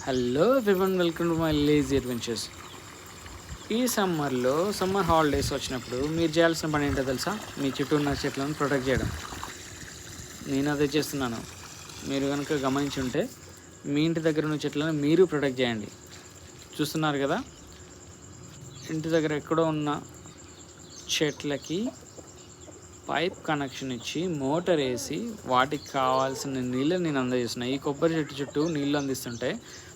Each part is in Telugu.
Hello everyone, welcome to my lazy adventures. ఈ సమ్మర్ హాలిడేస్ వచ్చినప్పుడు మీరు చేయాల్సిన పని ఏంటో తెలుసా? మీ చుట్టూ ఉన్న చెట్లను ప్రొటెక్ట్ చేయడం. నేను అదే చేస్తున్నాను. మీరు కనుక గమనించుంటే మీ ఇంటి దగ్గర ఉన్న చెట్లను మీరు ప్రొటెక్ట్ చేయండి. చూస్తున్నారు కదా, ఇంటి దగ్గర ఎక్కడో ఉన్న చెట్లకి పైప్ కనెక్షన్ ఇచ్చి మోటార్ వేసి వాటికి కావాల్సిన నీళ్ళు నేను అందజేస్తున్నాను. ఈ కొబ్బరి చెట్టు చుట్టూ నీళ్ళు అందిస్తుంటే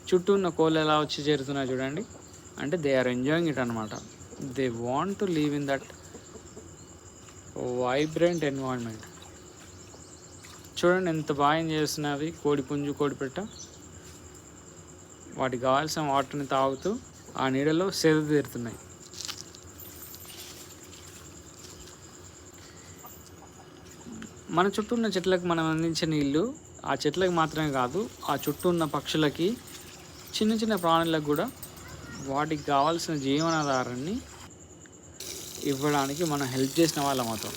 చుట్టూ ఉన్న కోళ్ళు ఎలా వచ్చి చేరుతున్నాయి చూడండి. అంటే దే ఆర్ ఎంజాయింగ్ ఇట్ అనమాట. They want to leave in that vibrant environment. చూడండి ఎంత బాగా ఎంజాయ్ చేస్తున్నవి. కోడి పుంజు, కోడి పెట్ట వాటికి కావాల్సిన వాటర్ని తాగుతూ ఆ నీడలో సేద తీరుతున్నాయి. మన చుట్టూ ఉన్న చెట్లకు మనం అందించే నీళ్ళు ఆ చెట్లకు మాత్రమే కాదు, ఆ చుట్టూ ఉన్న పక్షులకి, చిన్న చిన్న ప్రాణులకు కూడా వాటికి కావాల్సిన జీవనాధారాన్ని ఇవ్వడానికి మనం హెల్ప్ చేసిన వాళ్ళం అవుతాం.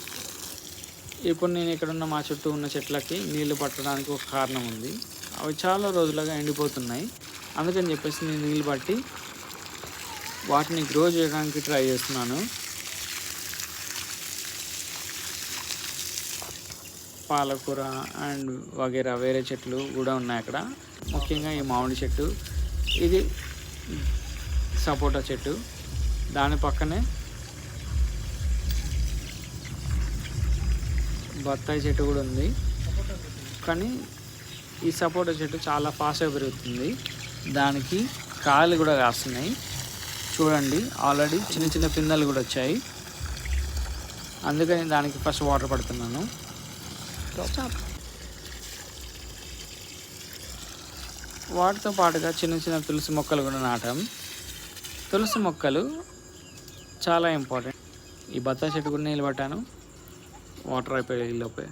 ఇప్పుడు నేను ఇక్కడ ఉన్న మా చుట్టూ ఉన్న చెట్లకి నీళ్లు పట్టడానికి ఒక కారణం ఉంది. అవి చాలా రోజులుగా ఎండిపోతున్నాయి. అందుకని చెప్పేసి నేను నీళ్ళు పట్టి వాటిని గ్రో చేయడానికి ట్రై చేస్తున్నాను. పాలకూర అండ్ వగేరా వేరే చెట్లు కూడా ఉన్నాయి అక్కడ. ముఖ్యంగా ఈ మామిడి చెట్టు, ఇది సపోటా చెట్టు, దాని పక్కనే బత్తాయి చెట్టు కూడా ఉంది. కానీ ఈ సపోటా చెట్టు చాలా ఫాస్ట్గా పెరుగుతుంది. దానికి కాయలు కూడా కాస్తున్నాయి. చూడండి, ఆల్రెడీ చిన్న చిన్న పిందెలు కూడా వచ్చాయి. అందుకని దానికి ఫస్ట్ వాటర్ పడుతున్నాను. వాటితో పాటుగా చిన్న చిన్న తులసి మొక్కలు కూడా నాటాం. తులసి మొక్కలు చాలా ఇంపార్టెంట్. ఈ బత్తాయి చెట్టు కూడా నీళ్ళు పట్టాను, వాటర్ అయిపోయి లోపే.